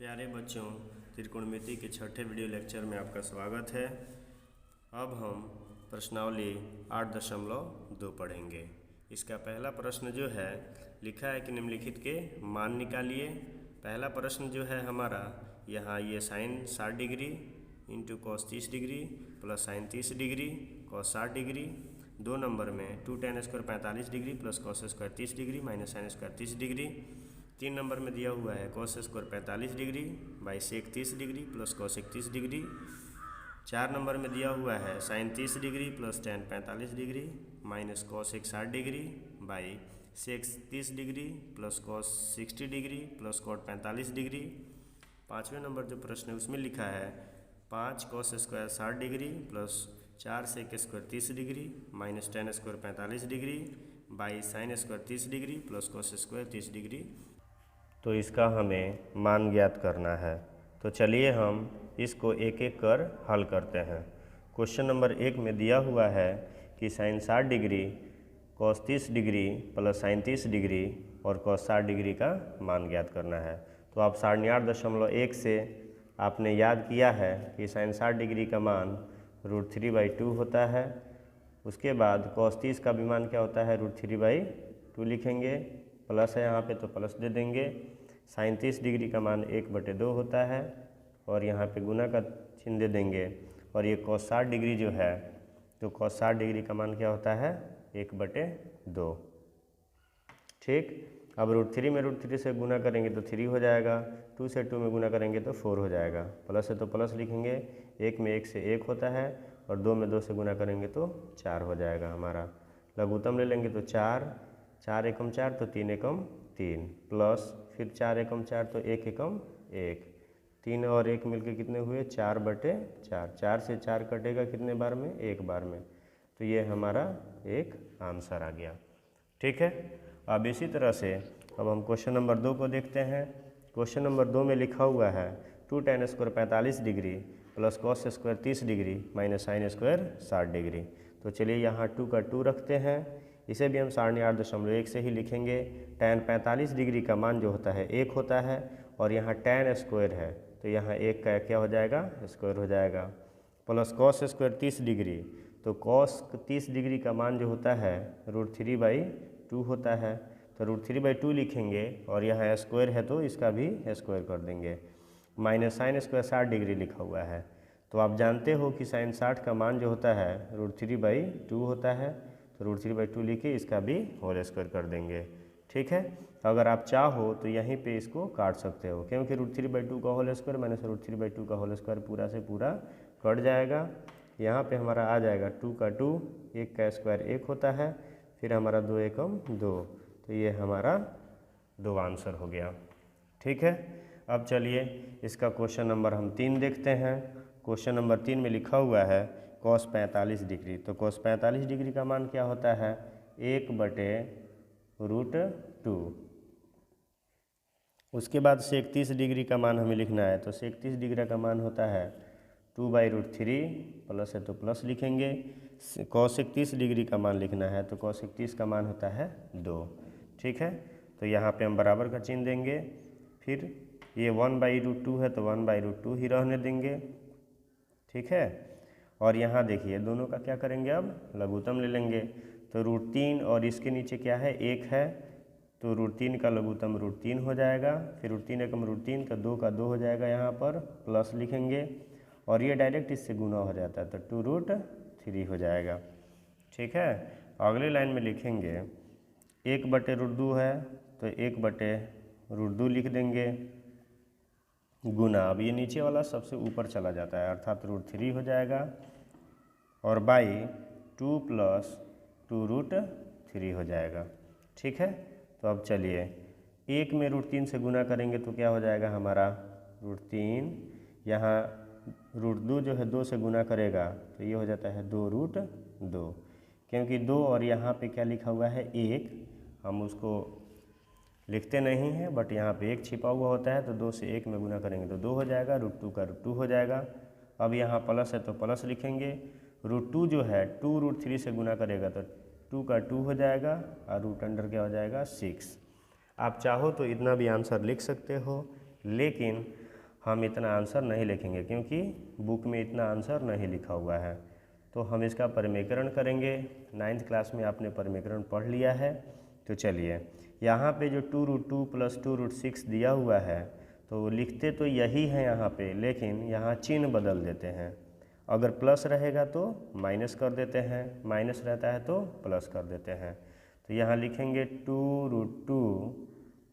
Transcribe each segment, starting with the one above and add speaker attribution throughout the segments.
Speaker 1: प्यारे बच्चों, त्रिकोणमिति के छठे वीडियो लेक्चर में आपका स्वागत है। अब हम प्रश्नावली 8.2 पढ़ेंगे। इसका पहला प्रश्न जो है लिखा है कि निम्नलिखित के मान निकालिए। पहला प्रश्न जो है हमारा यहाँ ये sine 60 degree into cos 30 degree plus sine 30 degree cos 60 degree. 2 number में 2 tan square 45 degree plus cos square 30 degree minus sine square 30 degree. 3 number में दिया हुआ है cos square 45 degree by sec 30 degree plus cosec 30 degree. 4 number में दिया हुआ है sine 30 degree plus tan 45 degree minus cosec 60 degree by sec 30 degree plus cos 60 degree plus cot 45 degree. 5वें number जो प्रश्न है उसमें लिखा है 5 cos square 60 degree plus 4 sec square 30 degree minus tan square 45 degree by sine square 30 degree plus cos square 30 degree. तो इसका हमें मान ज्ञात करना है। तो चलिए हम इसको एक एक कर हल करते हैं। क्वेश्चन नंबर 1 में दिया हुआ है कि sine 60 degree cos 30 degree plus sine 30 degree और कॉस 60 डिग्री का मान ज्ञात करना है। तो आप 8.1 से आपने याद किया है कि साइन 60 डिग्री का मान √3/2 होता है। उसके बाद कॉस 30 का भी मान क्या होता है √3/2 लिखेंगे, प्लस है यहाँ पे तो प्लस दे देंगे। साइन 30 डिग्री का मान 1/2 होता है और यहाँ पे गुना का चिन्ह दे देंगे। और ये कॉस 60 डिग्री जो है तो कॉस 60 डिग्री का मान क्या होता है 1/2। ठीक, अब √3 में √3 से गुना करेंगे तो 3 हो जाएगा, 2 से 2 में गुना करेंगे तो 4 हो जाएगा, प्लस है तो प्लस लिखेंगे। 1 में 1 से 1 होता है और 2 में 2 से गुना करेंगे तो 4 हो जाएगा हमारा। लघुत्तम ले लेंगे तो 4 एकम 4 तो 3 एकम 3 प्लस फिर 4 एकम 4 तो 1 एकम 1, 3 और 1 मिलके कितने हुए 4/4। 4 से 4 कटेगा कितने बार में, 1 बार में। तो ये हमारा एक आंसर आ गया। ठीक है, अब इसी तरह से अब हम क्वेश्चन नंबर 2 को देखते हैं। क्वेश्चन नंबर 2 में लिखा हुआ है 2 tan square 45 degree plus cos square 30 degree minus sine square 60 degree. तो चलिए यहाँ 2 का 2 रखते हैं, इसे भी हम 8.1 से ही लिखेंगे। tan 45 डिग्री का मान जो होता है 1 होता है और यहाँ tan स्क्वायर है तो यहाँ 1 का क्या हो जाएगा स्क्वायर हो जाएगा, प्लस कॉस स्क्वायर 30 डिग्री। तो कॉस 30 डिग्री का मान जो होता है √3/2 होता है तो √3/2 लिखेंगे और यहाँ स्क्वायर है तो इसका भी स्क्वायर कर देंगे। माइनस साइन स्क्वायर 60 डिग्री लिखा हुआ है तो आप जानते हो कि साइन 60 का मान जो होता है √3/2 होता है तो √3/2 लिखे इसका भी होल स्क्वायर कर देंगे। ठीक है, अगर आप चाहो तो यहीं पे इसको काट सकते हो क्योंकि √3/2 का होल स्क्वायर माइनस √3/2 का होल स्क्वायर पूरा से पूरा कट जाएगा। यहाँ पे हमारा आ जाएगा 2 का 2, 1 का स्क्वायर 1 होता है, फिर हमारा 2 एकम 2, तो ये हमारा 2 आंसर हो गया। ठीक है, अब चलिए इसका क्वेश्चन नंबर हम 3 देखते हैं। क्वेश्चन नंबर 3 में लिखा हुआ है कॉस 45 डिग्री। तो कॉस 45 डिग्री का मान क्या होता है 1/√2। उसके बाद सेक 30 डिग्री का मान हमें लिखना है तो सेक 30 डिग्री का मान होता है 2/√3, प्लस है तो प्लस लिखेंगे। कॉसेक 30 डिग्री का मान लिखना है तो कॉसेक 30 का मान होता है 2। ठीक है, तो यहाँ पे हम बराबर का चिन्ह देंगे, फिर ये 1/√2 है तो 1/√2 ही रहने देंगे। ठीक है, और यहाँ देखिए दोनों का क्या करेंगे अब लघुत्तम ले लेंगे। तो √3 और इसके नीचे क्या है 1 है तो √3 का लघुत्तम √3 हो जाएगा, फिर √3 एकम √3 तो 2 का 2 हो जाएगा, यहाँ पर प्लस लिखेंगे और ये डायरेक्ट इससे गुना हो जाता है तो 2√3 हो जाएगा। ठीक है, अगले लाइन में लिखेंगे 1/√2 है तो 1/√2 लिख देंगे, गुना अब ये नीचे वाला सबसे ऊपर चला जाता है अर्थात √3 हो जाएगा और बाई 2 + 2√3 हो जाएगा। ठीक है, तो अब चलिए 1 में √3 से गुना करेंगे तो क्या हो जाएगा हमारा √3, यहाँ √2 जो है 2 से गुना करेगा तो ये हो जाता है 2√2, क्योंकि 2 और यहाँ पे क्या लिखा हुआ है 1, हम उसको लिखते नहीं हैं बट यहाँ पे 1 छिपा हुआ होता है तो 2 से 1 में गुना करेंगे तो 2 हो जाएगा, √2 का √2 हो जाएगा। अब यहाँ प्लस है तो प्लस लिखेंगे, √2 जो है 2√3 से गुना करेगा तो 2 का 2 हो जाएगा और रूट अंडर क्या हो जाएगा 6। आप चाहो तो इतना भी आंसर लिख सकते हो, लेकिन हम इतना आंसर नहीं लिखेंगे क्योंकि बुक में इतना आंसर नहीं लिखा हुआ है। तो हम इसका परिमेकरण करेंगे। 9th क्लास में आपने परिमेकरण पढ़ लिया है। तो चलिए यहाँ पे जो 2√2 + 2√6 दिया हुआ है तो लिखते तो यही है यहाँ पे, लेकिन यहाँ चिन्ह बदल देते हैं। अगर प्लस रहेगा तो माइनस कर देते हैं, माइनस रहता है तो प्लस कर देते हैं। तो यहाँ लिखेंगे 2√2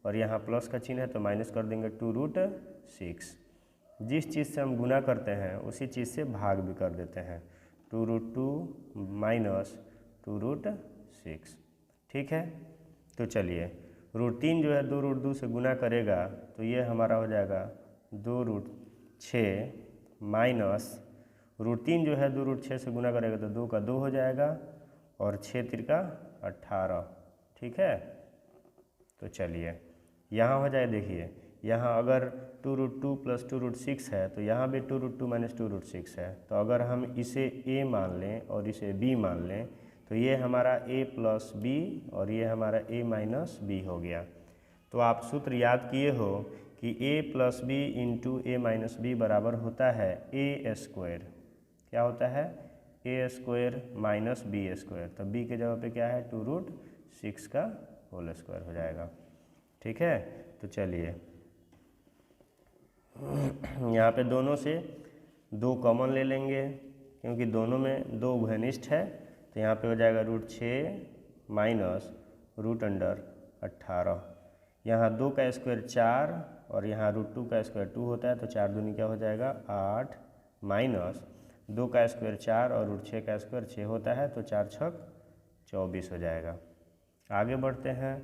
Speaker 1: और यहाँ प्लस का चिन्ह है तो माइनस कर देंगे 2√6। जिस चीज़ से हम गुना करते हैं उसी चीज़ से भाग भी कर देते हैं। 2√2 माइनस 2√6, ठीक है। तो चलिए √3 जो है 2√2 से गुना करेगा तो ये हमारा हो जाएगा 2√6 माइनस √3 जो है 2√6 से गुना करेगा तो 2 का 2 हो जाएगा और 6 तिरका 18, ठीक है। तो चलिए यहाँ हो जाए, देखिए यहाँ अगर 2√2 + 2√6 है तो यहाँ भी 2√2 - 2√6 है। तो अगर हम इसे a मान लें और इसे b मान लें तो ये हमारा a + b और ये हमारा a - b हो गया। तो आप सूत्र याद किए हो कि a + b × a - b बराबर होता है a²। क्या होता है? a² - b²। तो b के जगह पे क्या है? 2√6 का होल स्क्वायर हो जाएगा, ठीक है। तो चलिए यहाँ पे दोनों से 2 कॉमन ले लेंगे क्योंकि दोनों में 2 घनिष्ठ है। तो यहाँ पे हो जाएगा √6 माइनस √18। यहाँ 2 का स्क्वायर 4 और यहाँ √2 का स्क्वायर 2 होता है तो 4 दूनी क्या हो जाएगा? 8 माइनस 2 का स्क्वायर 4 और √6 का स्क्वायर 6 होता है तो 4 × 6 = 24 हो जाएगा। आगे बढ़ते हैं।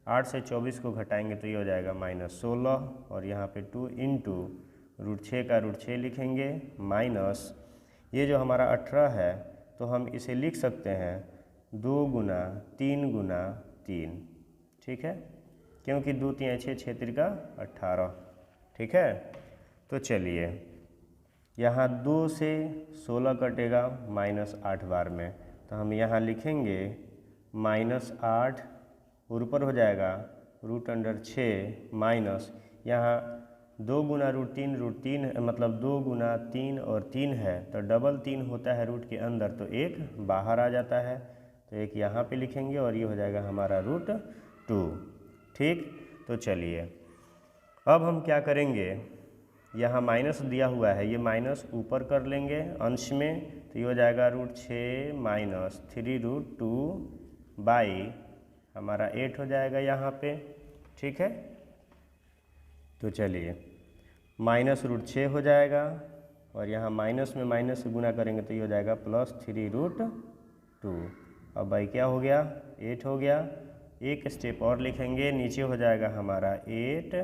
Speaker 1: 8 से 24 को घटाएंगे तो ये हो जाएगा -16 और यहाँ पे 2 × √6 का √6 लिखेंगे माइनस ये जो हमारा 18 है तो हम इसे लिख सकते हैं 2 × 3 × 3, ठीक है, क्योंकि 2 × 3 = 6, 6 तिरका 18, ठीक है। तो चलिए यहाँ 2 से 16 कटेगा -8 बार में तो हम यहाँ लिखेंगे -8 और ऊपर हो जाएगा √6 माइनस यहाँ 2 × √3 मतलब 2 × 3 और 3 है तो डबल 3 होता है रूट के अंदर तो 1 बाहर आ जाता है तो 1 यहाँ पे लिखेंगे और ये हो जाएगा हमारा √2, ठीक। तो चलिए अब हम क्या करेंगे, यहाँ माइनस दिया हुआ है, ये माइनस ऊपर कर लेंगे अंश में तो ये हो जाएगा √6 माइनस 3√2 हमारा 8 हो जाएगा यहाँ पे, ठीक है। तो चलिए -√6 हो जाएगा और यहाँ माइनस में माइनस से गुना करेंगे तो ये हो जाएगा +3√2। अब भाई क्या हो गया? 8 हो गया। एक स्टेप और लिखेंगे, नीचे हो जाएगा हमारा 8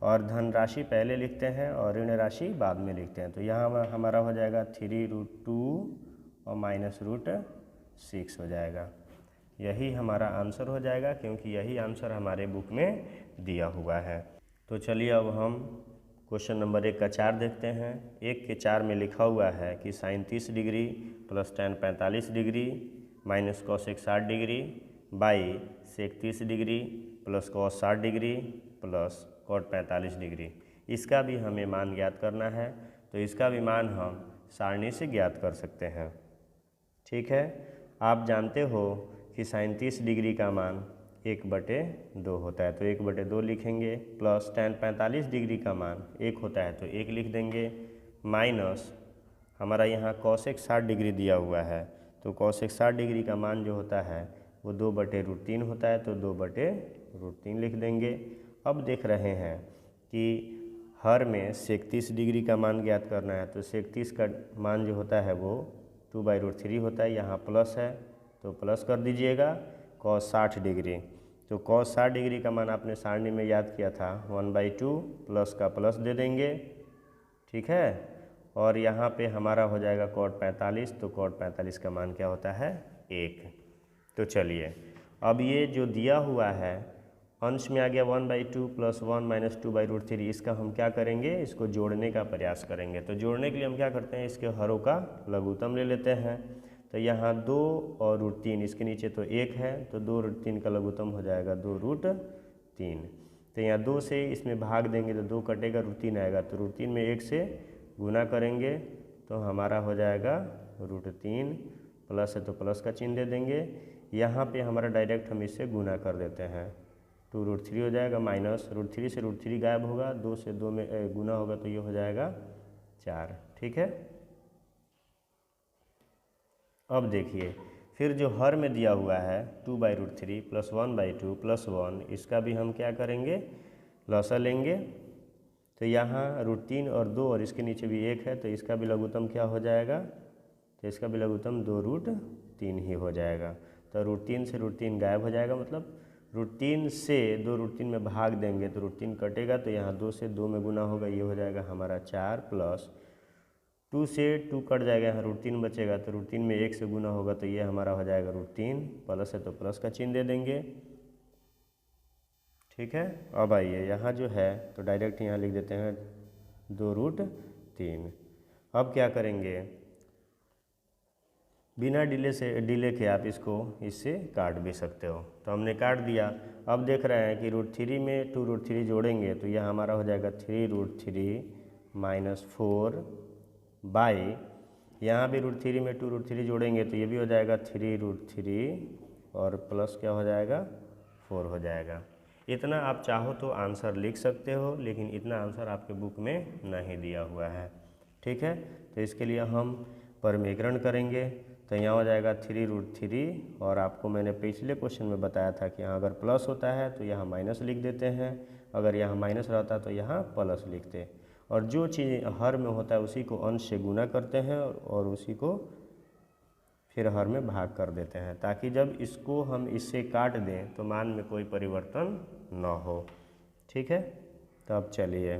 Speaker 1: और धनराशि पहले लिखते हैं और ऋण राशि बाद में लिखते हैं। तो यहाँ हमारा हो जाएगा 3√2 और -√6 हो जाएगा। यही हमारा आंसर हो जाएगा क्योंकि यही आंसर हमारे बुक में दिया हुआ है। तो चलिए अब हम क्वेश्चन नंबर 1 का 4 देखते हैं। 1 के 4 में लिखा हुआ है कि sin 30 degree + tan 45 degree - cos 60 degree by sec 30 degree + cos 60 degree + cot 45 degree, इसका भी हमें मान ज्ञात करना है। तो इसका भी मान हम सारणी से ज्ञात कर सकते हैं, ठीक है। आप जानते हो कि sin 30 डिग्री का मान 1/2 होता है तो 1/2 लिखेंगे प्लस tan 45 डिग्री का मान 1 होता है तो 1 लिख देंगे माइनस हमारा यहाँ cos 60 डिग्री दिया हुआ है तो cos 60 डिग्री का मान जो होता है वो 2/√3 होता है तो 2/√3 लिख देंगे। अब देख रहे हैं कि हर में sec 30 डिग्री का मान ज्ञात करना है तो sec 30 का मान जो होता है वो 2/√3 होता है, यहाँ प्लस है तो प्लस कर दीजिएगा। cos 60 डिग्री तो cos 60 डिग्री का मान आपने सारणी में याद किया था 1/2 प्लस का प्लस दे देंगे, ठीक है। और यहाँ पे हमारा हो जाएगा cot 45 तो cot 45 का मान क्या होता है? 1। तो चलिए अब ये जो दिया हुआ है अंश में आ गया 1/2 प्लस 1 - 2/√3, इसका हम क्या करेंगे? इसको जोड़ने का प्रयास करेंगे। तो जोड़ने के लिए हम क्या करते हैं, इसके हरों का लघुत्तम ले लेते हैं। तो यहाँ 2 और √3 इसके नीचे तो 1 है तो 2√3 का लघुत्तम हो जाएगा 2√3। तो यहाँ 2 से इसमें भाग देंगे तो 2 कटेगा, √3 आएगा, तो √3 में 1 से गुना करेंगे तो हमारा हो जाएगा √3, प्लस है तो प्लस का चिन्ह दे देंगे। यहाँ पे हमारा डायरेक्ट हम इससे गुना कर देते हैं, 2√3 हो जाएगा, माइनस √3 से √3 गायब होगा, 2 से 2 में गुना होगा तो ये हो जाएगा 4। ठीक है, अब देखिए फिर जो हर में दिया हुआ है 2/√3 प्लस 1/2 प्लस 1, इसका भी हम क्या करेंगे, लसा लेंगे। तो यहाँ √3 और 2 और इसके नीचे भी 1 है, तो इसका भी लघुत्तम क्या हो जाएगा, तो इसका भी लघुत्तम 2√3 ही हो जाएगा। तो √3 से √3 गायब हो जाएगा, मतलब √3 से 2 √3 में भाग देंगे तो √3 कटेगा, तो यहाँ 2 से 2 में गुना होगा, ये हो जाएगा हमारा 4, प्लस 2 से 2 कट जाएगा, यहाँ √3 बचेगा, तो √3 में 1 से गुना होगा तो ये हमारा हो जाएगा √3, प्लस है तो प्लस का चिन्ह दे देंगे। ठीक है, अब आइए यहाँ जो है तो डायरेक्ट यहाँ लिख देते हैं 2√3। अब क्या करेंगे, बिना डिले के आप इससे काट भी सकते हो, तो हमने काट दिया। अब देख रहे हैं कि √3 में 2√3 जोड़ेंगे तो यह हमारा हो जाएगा 3√3 माइनस 4 बाई, यहाँ भी √3 में 2√3 जोड़ेंगे तो ये भी हो जाएगा 3√3 और प्लस क्या हो जाएगा 4 हो जाएगा। इतना आप चाहो तो आंसर लिख सकते हो, लेकिन इतना आंसर आपके बुक में नहीं दिया हुआ है। ठीक है, तो इसके लिए हम परमीकरण करेंगे, तो यहाँ हो जाएगा 3√3 और आपको मैंने पिछले क्वेश्चन में बताया था कि यहाँ अगर प्लस होता है तो यहाँ माइनस लिख देते हैं, अगर यहाँ माइनस रहता तो यहाँ प्लस लिखते, और जो चीज़ हर में होता है उसी को अंश से गुना करते हैं और उसी को फिर हर में भाग कर देते हैं, ताकि जब इसको हम इससे काट दें तो मान में कोई परिवर्तन न हो। ठीक है, तो अब चलिए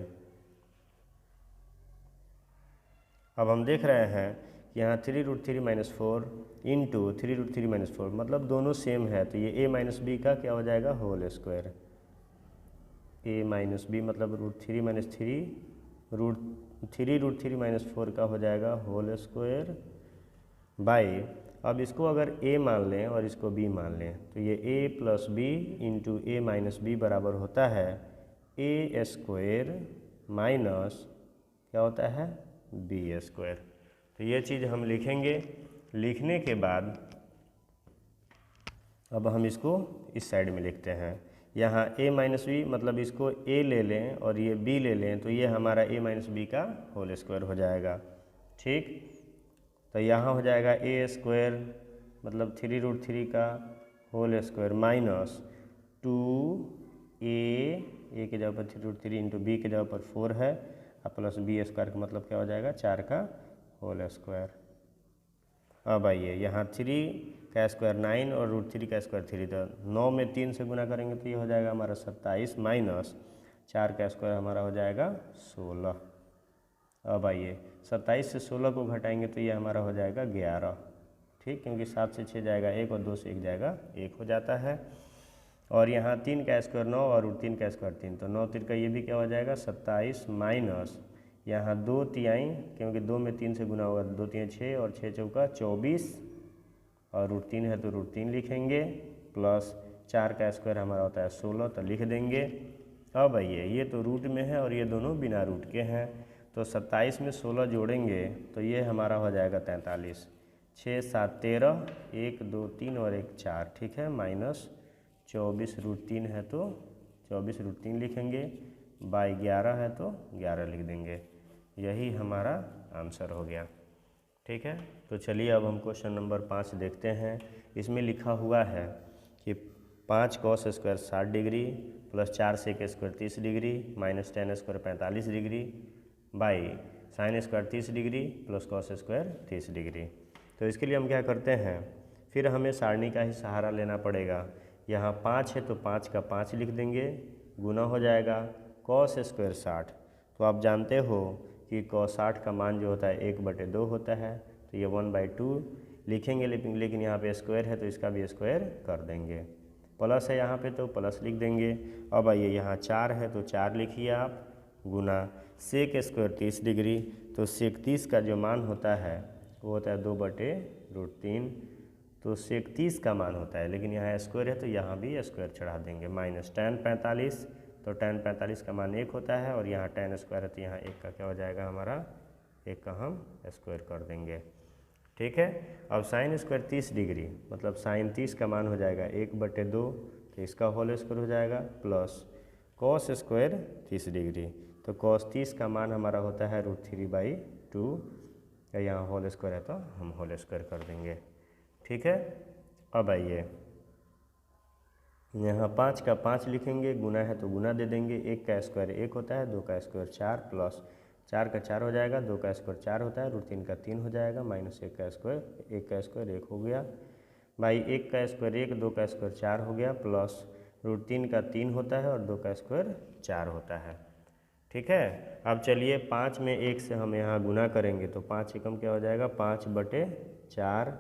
Speaker 1: अब हम देख रहे हैं कि यहाँ 3√3 माइनस 4 इंटू 3√3 माइनस 4, मतलब दोनों सेम है, तो ये a माइनस बी का क्या हो जाएगा whole square, a minus b मतलब √3 माइनस 3√3 माइनस 4 का हो जाएगा होल स्क्वायर बाई, अब इसको अगर a मान लें और इसको b मान लें तो ये a plus b into a minus b बराबर होता है a स्क्वायर माइनस क्या होता है b स्क्वायर। तो ये चीज़ हम लिखेंगे, लिखने के बाद अब हम इसको इस साइड में लिखते हैं, यहाँ a माइनस बी मतलब इसको a ले लें और ये b ले लें तो ये हमारा a माइनस बी का होल स्क्वायर हो जाएगा। ठीक, तो यहाँ हो जाएगा a स्क्वायर मतलब 3√3 का होल स्क्वायर माइनस 2a के जगह पर 3√3 इंटू बी के जगह पर 4 है और प्लस b स्क्वायर का मतलब क्या हो जाएगा 4 का होल स्क्वायर। अब आइए यहाँ 3 का स्क्वायर 9 और √3 का स्क्वायर 3, तो 9 में 3 से गुना करेंगे तो ये हो जाएगा हमारा 27 माइनस 4 का स्क्वायर हमारा हो जाएगा 16। अब आइए 27 से 16 को घटाएंगे तो ये हमारा हो जाएगा 11। ठीक, क्योंकि 7 से 6 जाएगा 1 और 2 से 1 जाएगा 1 हो जाता है। और यहाँ 3 का स्क्वायर 9 और √3 का स्क्वायर 3, तो 9 3 का ये भी क्या हो जाएगा 27 माइनस यहाँ 2 तिहाई क्योंकि 2 में 3 से गुना होगा 2 तिहाई 6 और 6 चौका 24 और √3 है तो √3 लिखेंगे प्लस 4 का स्क्वायर हमारा होता है 16 तो लिख देंगे। अब आइए ये तो रूट में है और ये दोनों बिना रूट के हैं, तो 27 में 16 जोड़ेंगे तो ये हमारा हो जाएगा 43, 6 7 13 1 2 3 और 1 4। ठीक है, माइनस 24 √3 है तो 24 √3 लिखेंगे, बाई 11 है तो 11 लिख देंगे, यही हमारा आंसर हो गया। ठीक है, तो चलिए अब हम क्वेश्चन नंबर 5 देखते हैं। इसमें लिखा हुआ है कि 5 cos square 60 degree plus 4 sec square 30 degree minus 10 square 45 degree by sine square 30 degree plus cos square 30 degree. तो इसके लिए हम क्या करते हैं, फिर हमें सारणी का ही सहारा लेना पड़ेगा। यहाँ 5 है तो 5 का 5 लिख देंगे, गुना हो जाएगा cos स्क्वायर 60, तो आप जानते हो कि cos 60 का मान जो होता है 1/2 होता है, तो ये 1/2 लिखेंगे, लेकिन यहाँ पे स्क्वायर है तो इसका भी स्क्वायर कर देंगे, प्लस है यहाँ पे तो प्लस लिख देंगे। अब आइए यहाँ 4 है तो 4 लिखिए आप, गुना सेक स्क्वायर 30 डिग्री, तो सेक 30 का जो मान होता है वो होता है 2/√3, तो सेक 30 का मान होता है, लेकिन यहाँ स्क्वायर है तो यहाँ भी स्क्वायर चढ़ा देंगे, माइनस 10 45 तो tan 45 का मान 1 होता है और यहाँ tan स्क्वायर है तो यहाँ 1 का क्या हो जाएगा हमारा, 1 का हम स्क्वायर कर देंगे। ठीक है। अब साइन स्क्वायर 30 डिग्री मतलब साइन 30 का मान हो जाएगा 1/2, तो इसका होल स्क्वायर हो जाएगा, प्लस कॉस स्क्वायर 30 डिग्री, तो कॉस 30 का मान हमारा होता है √3/2, या यहाँ होल स्क्वायर है तो हम होल स्क्वायर कर देंगे। ठीक है। अब आइए यहाँ 5 का 5 लिखेंगे, गुना है तो गुना दे देंगे, 1 का स्क्वायर 1 होता है, 2 का स्क्वायर 4, प्लस 4 का 4 हो जाएगा, 2 का स्क्वायर 4 होता है, √3 का 3 हो जाएगा, माइनस 1 का स्क्वायर 1 हो गया, भाई 1 का स्क्वायर 1, 2 का स्क्वायर 4 हो गया, प्लस √3 का 3 होता है और 2 का स्क्वायर 4 होता है। ठीक है। अब चलिए 5 में 1 से हम यहाँ गुना करेंगे तो 5 एकम क्या हो जाएगा, 5/4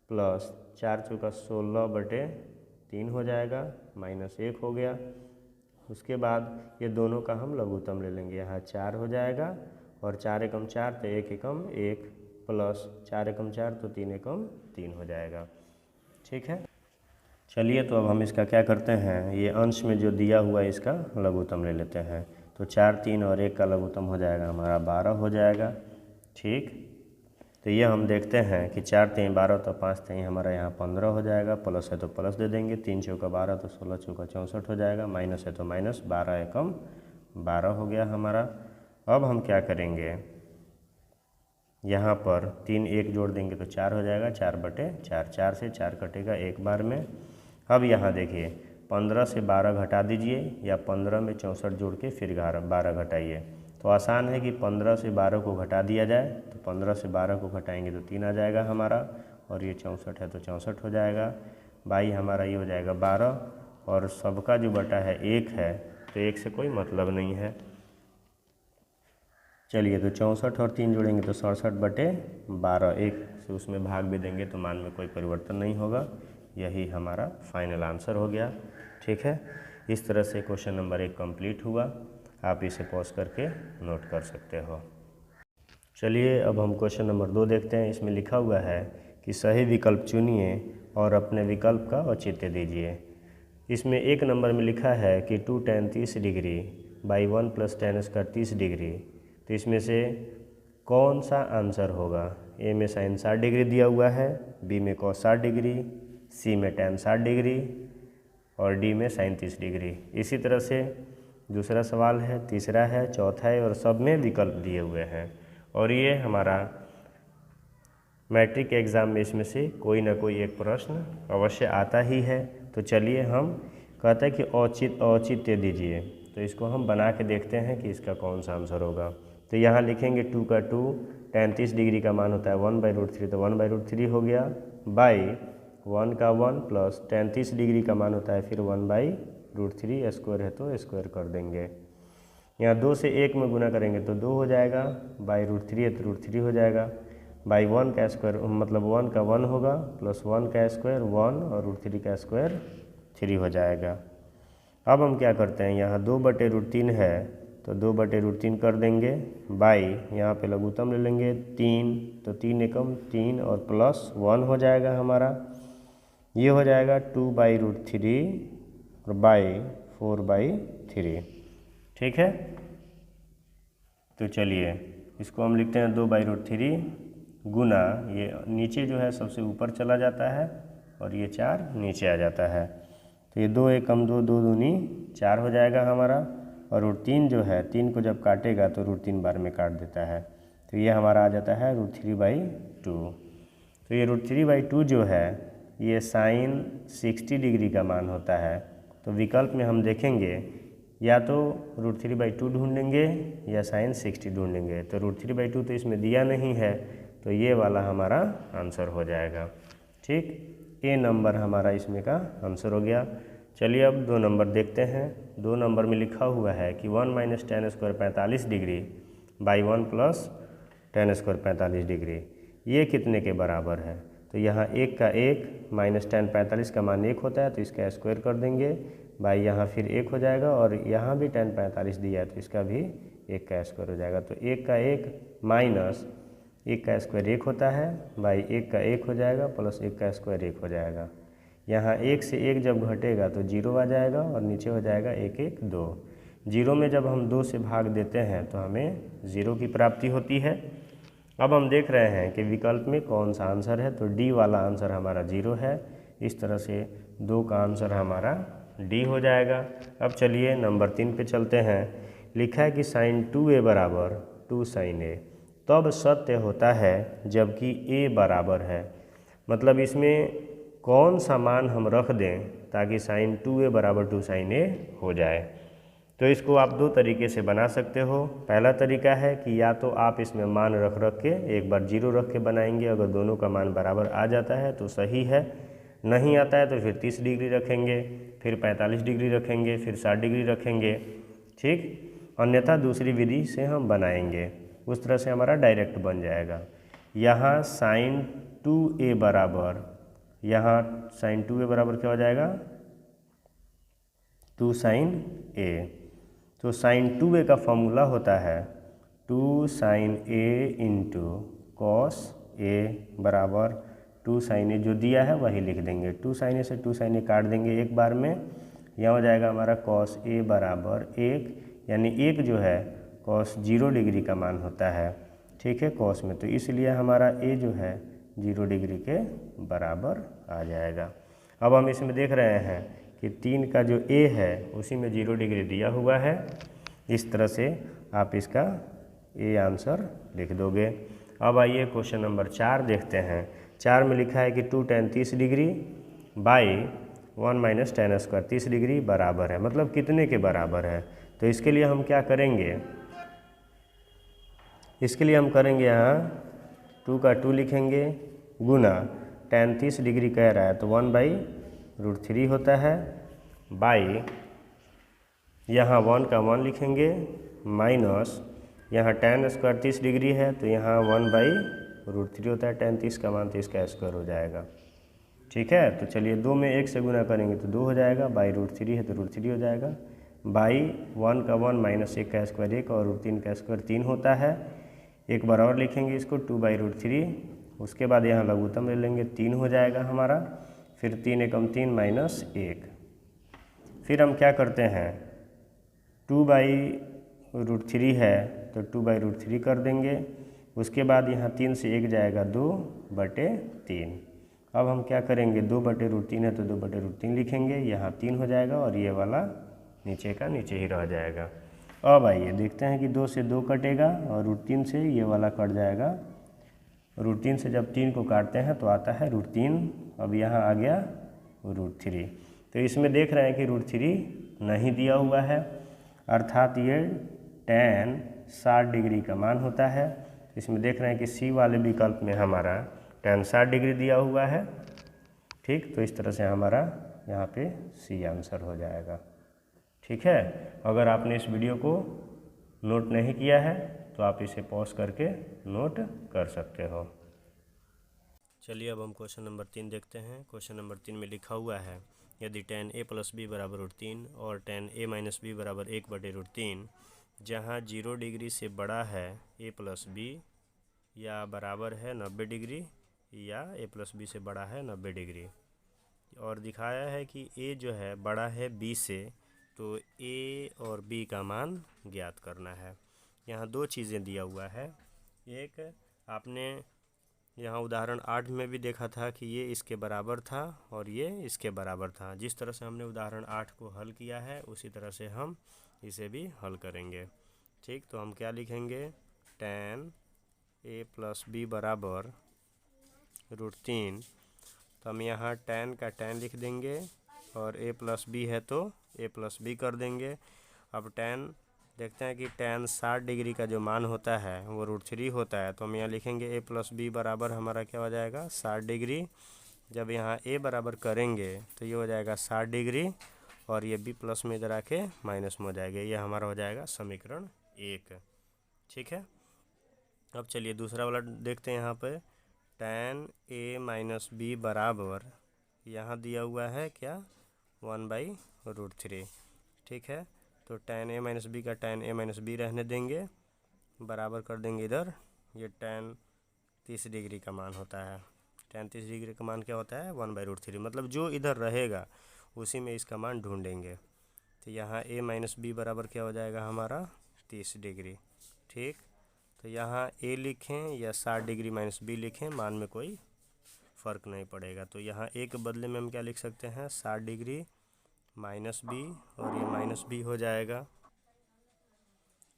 Speaker 1: प्लस 4 चौका 16/3 हो जाएगा, माइनस 1 हो गया। उसके बाद ये दोनों का हम लघुत्तम ले लेंगे, यहाँ 4 हो जाएगा और 4 एकम 4 तो 1 एकम 1, प्लस 4 एकम 4 तो 3 एकम 3 हो जाएगा। ठीक है। चलिए तो अब हम इसका क्या करते हैं, ये अंश में जो दिया हुआ है इसका लघुत्तम ले लेते हैं, तो 4, 3 और 1 का लघुत्तम हो जाएगा हमारा 12 हो जाएगा। ठीक। तो ये हम देखते हैं कि 4 3 12 तो 5 3 हमारा यहाँ 15 हो जाएगा, प्लस है तो प्लस दे देंगे, 3 चौका 12 तो 16 चौका 64 हो जाएगा, माइनस है तो माइनस, 12 एकम 12 हो गया हमारा। अब हम क्या करेंगे, यहाँ पर 3 1 जोड़ देंगे तो 4 हो जाएगा, 4/4, 4 से 4 कटेगा एक बार में। अब यहाँ देखिए 15 से 12 घटा दीजिए या 15 में 64 जोड़ के फिर 12 घटाइए, तो आसान है कि 15 से 12 को घटा दिया जाए, तो 15 से 12 को घटाएंगे तो 3 आ जाएगा हमारा, और ये 64 है तो 64 हो जाएगा, बाई हमारा ये हो जाएगा 12, और सबका जो बटा है 1 है तो 1 से कोई मतलब नहीं है। चलिए तो 64 और 3 जोड़ेंगे तो 67/12, 1 से उसमें भाग भी देंगे तो मान में कोई परिवर्तन नहीं होगा, यही हमारा फाइनल आंसर हो गया। ठीक है। इस तरह से क्वेश्चन नंबर 1 कंप्लीट हुआ, आप इसे पॉज करके नोट कर सकते हो। चलिए अब हम क्वेश्चन नंबर 2 देखते हैं। इसमें लिखा हुआ है कि सही विकल्प चुनिए और अपने विकल्प का औचित्य दीजिए। इसमें 1 नंबर में लिखा है कि 2 tan 30 degree by 1 + tan square 30 degree, तो इसमें से कौन सा आंसर होगा। ए में साइन 60 डिग्री दिया हुआ है, बी में cos 60 डिग्री, सी में tan 60 डिग्री और डी में साइन 30 डिग्री। इसी तरह से दूसरा सवाल है, तीसरा है, चौथा है, और सब में विकल्प दिए हुए हैं। और ये हमारा मैट्रिक एग्ज़ाम में इसमें से कोई ना कोई एक प्रश्न अवश्य आता ही है। तो चलिए हम कहते हैं कि औचित्य दीजिए, तो इसको हम बना के देखते हैं कि इसका कौन सा आंसर होगा। तो यहाँ लिखेंगे 2 का 2, tan 30 डिग्री का मान होता है 1/√3, तो 1/√3 हो गया, बाई 1 का 1 प्लस tan 30 डिग्री का मान होता है फिर 1/√3, स्क्वायर है तो स्क्वायर कर देंगे। यहाँ 2 से 1 में गुना करेंगे तो 2 हो जाएगा, बाई √3 है तो √3 हो जाएगा, बाई 1 का स्क्वायर मतलब 1 का 1 होगा, प्लस 1 का स्क्वायर 1 और √3 का स्क्वायर 3 हो जाएगा। अब हम क्या करते हैं, यहाँ 2/√3 है तो 2/√3 कर देंगे, बाई यहाँ पे लघुत्तम ले लेंगे 3, तो 3 एकम 3 और प्लस 1 हो जाएगा हमारा, ये हो जाएगा 2/√3 और बाई 4/3। ठीक है। तो चलिए इसको हम लिखते हैं 2/√3 गुना, ये नीचे जो है सबसे ऊपर चला जाता है और ये 4 नीचे आ जाता है, तो ये 2 एकम 2, 2 दूनी 4 हो जाएगा हमारा, और √3 जो है 3 को जब काटेगा तो √3 बार में काट देता है, तो ये हमारा आ जाता है √3/2। तो ये √3/2 जो है ये साइन 60 डिग्री का मान होता है। तो विकल्प में हम देखेंगे या तो √3/2 ढूंढेंगे या साइन 60 ढूंढेंगे, तो √3/2 तो इसमें दिया नहीं है, तो ये वाला हमारा आंसर हो जाएगा। ठीक, ए नंबर हमारा इसमें का आंसर हो गया। चलिए अब 2 नंबर देखते हैं। 2 नंबर में लिखा हुआ है कि 1 - tan square 45 degree by 1 + tan square 45 degree, ये कितने के बराबर है। तो यहाँ 1 का 1 माइनस tan 45 का मान 1 होता है, तो इसका स्क्वायर कर देंगे, बाई यहाँ फिर 1 हो जाएगा, और यहाँ भी tan 45 दिया है तो इसका भी 1 का स्क्वायर हो जाएगा। तो 1 का 1 माइनस 1 का स्क्वायर 1 होता है, बाई 1 का 1 हो जाएगा, प्लस 1 का स्क्वायर 1 हो जाएगा। यहाँ 1 से 1 जब घटेगा तो 0 आ जाएगा और नीचे हो जाएगा 1 1 2। 0 में जब हम 2 से भाग देते हैं तो हमें 0 की प्राप्ति होती है। अब हम देख रहे हैं कि विकल्प में कौन सा आंसर है, तो डी वाला आंसर हमारा 0 है। इस तरह से 2 का आंसर हमारा डी हो जाएगा। अब चलिए नंबर 3 पे चलते हैं। लिखा है कि sin 2a बराबर 2 sin a तब सत्य होता है जबकि a बराबर है। मतलब इसमें कौन सा मान हम रख दें ताकि sin 2a बराबर 2 sin a हो जाए। तो इसको आप दो तरीके से बना सकते हो। पहला तरीका है कि या तो आप इसमें मान रख के एक बार 0 रख के बनाएंगे, अगर दोनों का मान बराबर आ जाता है तो सही है, नहीं आता है तो फिर 30 डिग्री रखेंगे, फिर 45 डिग्री रखेंगे, फिर 60 डिग्री रखेंगे, ठीक। अन्यथा दूसरी विधि से हम बनाएंगे, उस तरह से हमारा डायरेक्ट बन जाएगा। यहाँ sin 2a बराबर, यहाँ sin 2a बराबर क्या हो जाएगा 2 sin a। तो sin 2a का फॉर्मूला होता है 2 sin a into cos a बराबर 2 sin a, जो दिया है वही लिख देंगे। 2 sin a से 2 sin a काट देंगे एक बार में, यहाँ हो जाएगा हमारा cos a बराबर 1, यानी 1 जो है cos 0 डिग्री का मान होता है, ठीक है, cos में। तो इसलिए हमारा a जो है 0 डिग्री के बराबर आ जाएगा। अब हम इसमें देख रहे हैं कि 3 का जो a है उसी में 0 डिग्री दिया हुआ है। इस तरह से आप इसका a आंसर लिख दोगे। अब आइए क्वेश्चन नंबर 4 देखते हैं। 4 में लिखा है कि 2 tan 30 degree by 1 minus tan square 30 degree बराबर है, मतलब कितने के बराबर है। तो इसके लिए हम क्या करेंगे, इसके लिए हम करेंगे यहाँ 2 का 2 लिखेंगे गुना tan 30 डिग्री कह रहा है तो 1/√3 होता है, बाई यहाँ 1 का 1 लिखेंगे माइनस यहाँ tan स्क्वायर 30 डिग्री है तो यहाँ 1/√3 होता है, tan 30 का मान तो इसका स्क्वायर हो जाएगा, ठीक है। तो चलिए 2 में 1 से गुना करेंगे तो 2 हो जाएगा, बाई √3 है तो √3 हो जाएगा, बाई 1 का 1 माइनस 1 का स्क्वायर 1 और √3 का स्क्वायर 3 होता है। एक बार और लिखेंगे इसको 2/√3, उसके बाद यहाँ लघुत्तम ले लेंगे 3 हो जाएगा हमारा, फिर 3 एकम 3 माइनस 1। फिर हम क्या करते हैं 2/√3 है तो 2/√3 कर देंगे, उसके बाद यहाँ 3 से 1 जाएगा 2/3। अब हम क्या करेंगे 2/√3 है तो 2/√3 लिखेंगे, यहाँ 3 हो जाएगा और ये वाला नीचे का नीचे ही रह जाएगा। अब आइए देखते हैं कि 2 से 2 कटेगा और √3 से ये वाला कट जाएगा। √3 से जब 3 को काटते हैं तो आता है √3, अब यहाँ आ गया √3। तो इसमें देख रहे हैं कि √3 नहीं दिया हुआ है, अर्थात ये tan 60 डिग्री का मान होता है। इसमें देख रहे हैं कि सी वाले विकल्प में हमारा tan 60 डिग्री दिया हुआ है, ठीक। तो इस तरह से हमारा यहाँ पे सी आंसर हो जाएगा, ठीक है। अगर आपने इस वीडियो को नोट नहीं किया है तो आप इसे पॉज करके नोट कर सकते हो। चलिए अब हम क्वेश्चन नंबर 3 देखते हैं। क्वेश्चन नंबर 3 में लिखा हुआ है यदि tan a प्लस b बराबर √3 और tan a माइनस b बराबर 1/√3 जहाँ 0 डिग्री से बड़ा है a प्लस b या बराबर है 90 डिग्री या a प्लस b से बड़ा है 90 डिग्री, और दिखाया है कि a जो है बड़ा है b से, तो a और b का मान ज्ञात करना है। यहाँ दो चीज़ें दिया हुआ है, एक आपने यहाँ उदाहरण 8 में भी देखा था कि ये इसके बराबर था और ये इसके बराबर था। जिस तरह से हमने उदाहरण 8 को हल किया है उसी तरह से हम इसे भी हल करेंगे, ठीक। तो हम क्या लिखेंगे tan a प्लस b बराबर √3, तो हम यहाँ tan का tan लिख देंगे और a प्लस b है तो a प्लस b कर देंगे। अब tan देखते हैं कि tan 60 डिग्री का जो मान होता है वो √3 होता है, तो हम यहाँ लिखेंगे a प्लस b बराबर हमारा क्या हो जाएगा 60 डिग्री। जब यहाँ a बराबर करेंगे तो ये हो जाएगा 60 डिग्री और ये b प्लस में इधर आके माइनस में हो जाएगा, ये हमारा हो जाएगा समीकरण 1, ठीक है। अब चलिए दूसरा वाला देखते हैं। यहाँ पे tan a माइनस b बराबर यहाँ दिया हुआ है क्या 1/√3, ठीक है। तो tan a माइनस b का tan a माइनस b रहने देंगे, बराबर कर देंगे इधर, ये tan 30 डिग्री का मान होता है, tan 30 डिग्री का मान क्या होता है 1/√3, मतलब जो इधर रहेगा उसी में इसका मान ढूंढेंगे। तो यहाँ a माइनस बी बराबर क्या हो जाएगा हमारा 30 डिग्री। ठीक, तो यहाँ a लिखें या 60 डिग्री माइनस बी लिखें, मान में कोई फ़र्क नहीं पड़ेगा। तो यहाँ a के बदले में हम क्या लिख सकते हैं 60 डिग्री माइनस बी, और ये माइनस बी हो जाएगा।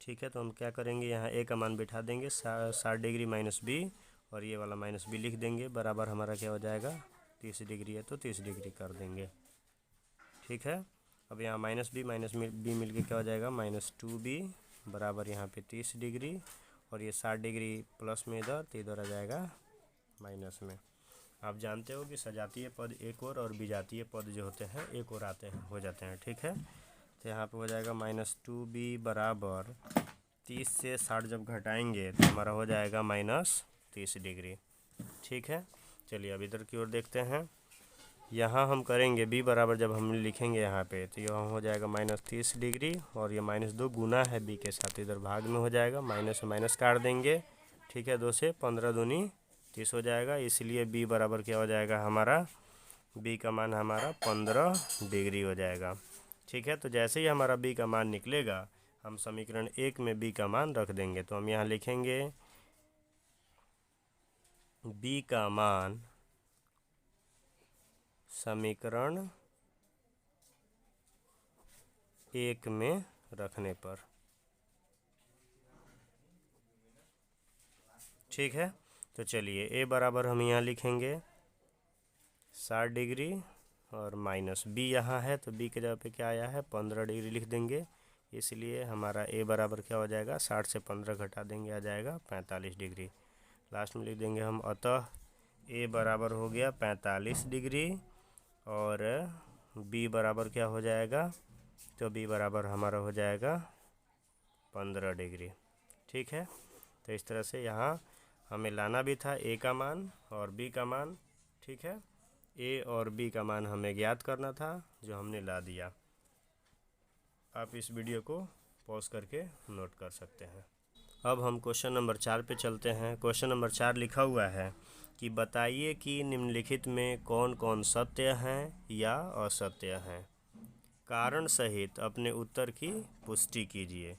Speaker 1: ठीक है, तो हम क्या करेंगे यहाँ a का मान बिठा देंगे 60 डिग्री माइनस बी, और ये वाला माइनस बी लिख देंगे, बराबर हमारा क्या हो जाएगा 30 डिग्री है तो 30 डिग्री कर देंगे। ठीक है, अब यहाँ माइनस बी मिल के क्या हो जाएगा -2b बराबर यहाँ पे 30 डिग्री, और ये 60 डिग्री प्लस में इधर, तो इधर आ जाएगा माइनस में। आप जानते हो कि सजातीय पद एक और विजातीय पद जो होते हैं एक और आते हैं हो जाते हैं। ठीक है, तो यहाँ पे हो जाएगा -2b बराबर 30 से 60 जब घटाएंगे तो हमारा हो जाएगा -30 डिग्री। ठीक है, चलिए अब इधर की ओर देखते हैं। यहाँ हम करेंगे b बराबर जब हम लिखेंगे यहाँ पे, तो यहाँ हो जाएगा -30 डिग्री, और ये -2 गुना है b के साथ, इधर भाग में हो जाएगा, माइनस से माइनस काट देंगे। ठीक है, 2 से 15 दूनी 30 हो जाएगा, इसलिए b बराबर क्या हो जाएगा हमारा, b का मान हमारा 15 डिग्री हो जाएगा। ठीक है, तो जैसे ही हमारा b का मान निकलेगा हम समीकरण 1 में b का मान रख देंगे। तो हम यहाँ लिखेंगे b का मान समीकरण 1 में रखने पर। ठीक है, तो चलिए a बराबर हम यहाँ लिखेंगे 60 डिग्री, और माइनस b यहाँ है तो b के जगह पे क्या आया है 15 डिग्री लिख देंगे, इसलिए हमारा a बराबर क्या हो जाएगा 60 से 15 घटा देंगे, आ जाएगा 45 डिग्री। लास्ट में लिख देंगे हम, अतः a बराबर हो गया 45 डिग्री, और b बराबर क्या हो जाएगा, तो b बराबर हमारा हो जाएगा 15 डिग्री। ठीक है, तो इस तरह से यहाँ हमें लाना भी था a का मान और b का मान। ठीक है, a और b का मान हमें ज्ञात करना था, जो हमने ला दिया। आप इस वीडियो को पॉज करके नोट कर सकते हैं। अब हम क्वेश्चन नंबर 4 पे चलते हैं। क्वेश्चन नंबर 4 लिखा हुआ है कि बताइए कि निम्नलिखित में कौन कौन सत्य हैं या असत्य हैं, कारण सहित अपने उत्तर की पुष्टि कीजिए।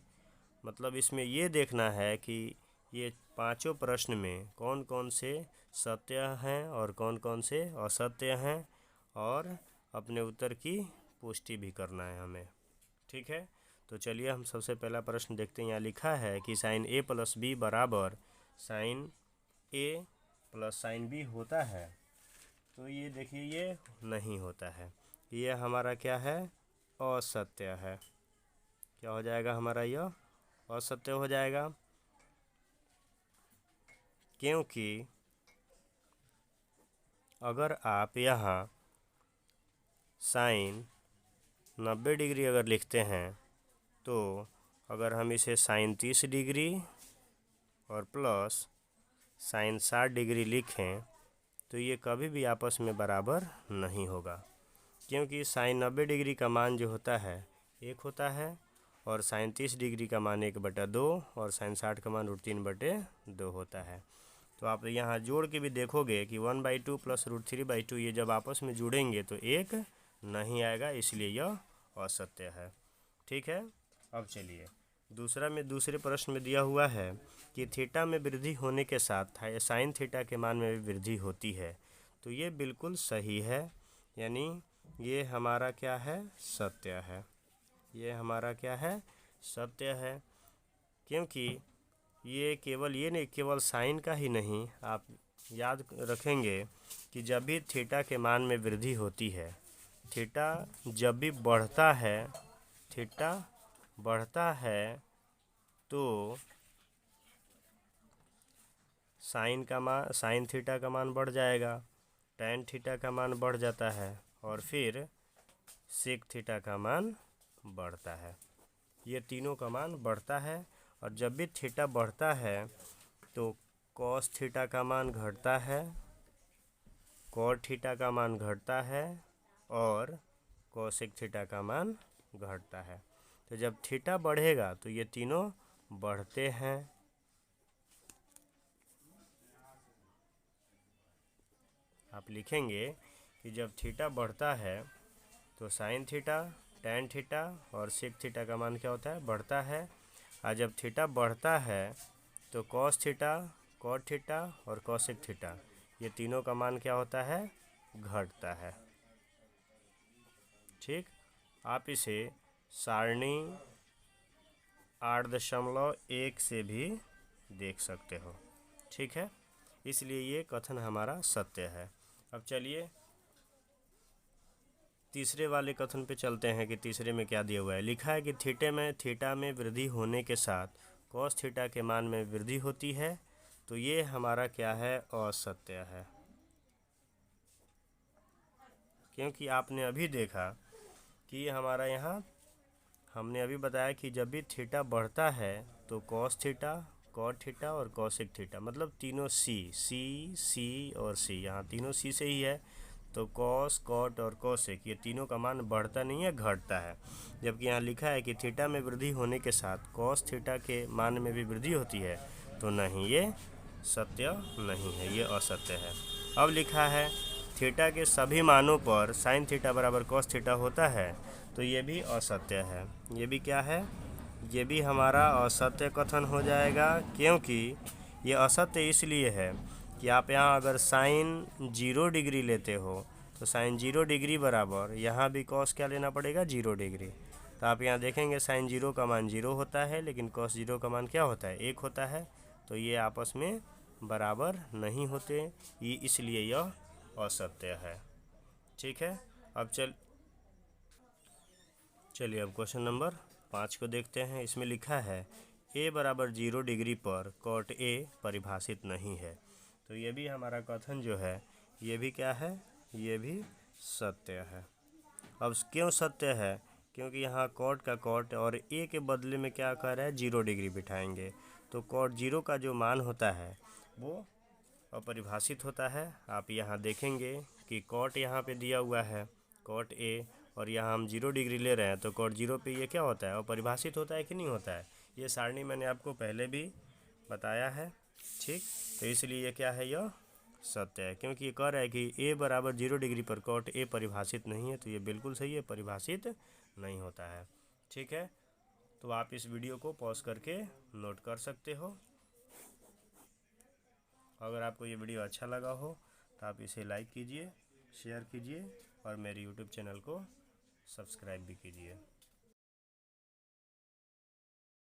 Speaker 1: मतलब इसमें ये देखना है कि ये पांचों प्रश्न में कौन कौन से सत्य हैं और कौन कौन से असत्य हैं, और अपने उत्तर की पुष्टि भी करना है हमें। ठीक है, तो चलिए हम सबसे पहला प्रश्न देखते हैं। यहाँ लिखा है कि साइन a प्लस बी बराबर sine a plus sine b होता है। तो ये देखिए ये नहीं होता है, ये हमारा क्या है असत्य है। क्या हो जाएगा हमारा, यह असत्य हो जाएगा, क्योंकि अगर आप यहाँ साइन 90 डिग्री अगर लिखते हैं, तो अगर हम इसे साइन 30 डिग्री और प्लस साइन 60 डिग्री लिखें तो ये कभी भी आपस में बराबर नहीं होगा, क्योंकि साइन 90 डिग्री का मान जो होता है 1 होता है, और साइन 30 डिग्री का मान 1/2, और साइन 60 का मान √3/2 होता है। तो आप यहाँ जोड़ के भी देखोगे कि 1/2 प्लस √3/2 ये जब आपस में जुड़ेंगे तो 1 नहीं आएगा, इसलिए यह असत्य है। ठीक है, अब चलिए दूसरे प्रश्न में दिया हुआ है कि थीटा में वृद्धि होने के साथ साइन थीटा के मान में भी वृद्धि होती है। तो ये बिल्कुल सही है, यानी ये हमारा क्या है सत्य है, ये हमारा क्या है सत्य है, क्योंकि ये केवल साइन का ही नहीं, आप याद रखेंगे कि जब भी थीटा के मान में वृद्धि होती है, थीटा जब भी बढ़ता है, थीटा बढ़ता है तो साइन थीटा का मान बढ़ जाएगा, टैन थीटा का मान बढ़ जाता है, और फिर सेक थीटा का मान बढ़ता है। ये तीनों का मान बढ़ता है, और जब भी थीटा बढ़ता है तो कॉस थीटा का मान घटता है, कॉट थीटा का मान घटता है, और कोसेक थीटा का मान घटता है। तो जब थीटा बढ़ेगा तो ये तीनों बढ़ते हैं, आप लिखेंगे कि जब थीटा बढ़ता है तो साइन थीटा, टैन थीटा और सेक थीटा का मान क्या होता है, बढ़ता है। और जब थीटा बढ़ता है तो कॉस थीटा, कॉट थीटा और कॉसेक थीटा, ये तीनों का मान क्या होता है, घटता है। ठीक, आप इसे सारणी 8.1 से भी देख सकते हो। ठीक है, इसलिए ये कथन हमारा सत्य है। अब चलिए तीसरे वाले कथन पे चलते हैं कि तीसरे में क्या दिया हुआ है। लिखा है कि थीटा में वृद्धि होने के साथ कॉस थीटा के मान में वृद्धि होती है। तो ये हमारा क्या है, असत्य है। क्योंकि आपने अभी देखा कि हमारा यहाँ हमने अभी बताया कि जब भी थीटा बढ़ता है तो कॉस थीटा, कॉट थीटा और कॉसेक थीटा, मतलब तीनों सी और सी, यहाँ तीनों सी से ही है। तो कॉस, कॉट और कॉसेक, ये तीनों का मान बढ़ता नहीं है, घटता है। जबकि यहाँ लिखा है कि थीटा में वृद्धि होने के साथ कॉस थीटा के मान में भी वृद्धि होती है। तो नहीं, ये सत्य नहीं है, ये असत्य है। अब लिखा है थीटा के सभी मानों पर साइन थीटा बराबर कॉस थीटा होता है। तो ये भी असत्य है। ये भी क्या है, ये भी हमारा असत्य कथन हो जाएगा। क्योंकि ये असत्य इसलिए है कि आप यहाँ अगर साइन 0 डिग्री लेते हो तो साइन 0 डिग्री बराबर यहाँ भी कॉस क्या लेना पड़ेगा, 0 डिग्री। तो आप यहाँ देखेंगे साइन 0 का मान 0 होता है, लेकिन कॉस 0 का मान क्या होता है, 1 होता है। तो ये आपस में बराबर नहीं होते, ये इसलिए यह असत्य है। ठीक है, अब चलिए अब क्वेश्चन नंबर 5 को देखते हैं। इसमें लिखा है a बराबर 0 डिग्री पर कॉट a परिभाषित नहीं है। तो ये भी हमारा कथन जो है, ये भी क्या है, ये भी सत्य है। अब क्यों सत्य है, क्योंकि यहाँ कॉट का कॉट और a के बदले में क्या कर रहा है, 0 डिग्री बिठाएंगे। तो कॉट 0 का जो मान होता है वो अपरिभाषित होता है। आप यहाँ देखेंगे कि कॉट यहाँ पे दिया हुआ है, कॉट a, और यहाँ हम 0 डिग्री ले रहे हैं। तो कॉट 0 पे ये क्या होता है, अपरिभाषित होता है कि नहीं होता है। ये सारणी मैंने आपको पहले भी बताया है। ठीक, तो इसलिए ये क्या है, यह सत्य है। क्योंकि ये कह रहा है कि a बराबर 0 डिग्री पर कॉट a परिभाषित नहीं है। तो ये बिल्कुल सही है, परिभाषित नहीं होता है। ठीक है, तो आप इस वीडियो को पॉज करके नोट कर सकते हो। अगर आपको ये वीडियो अच्छा लगा हो तो आप इसे लाइक कीजिए, शेयर कीजिए और मेरे यूट्यूब चैनल को सब्सक्राइब भी कीजिए।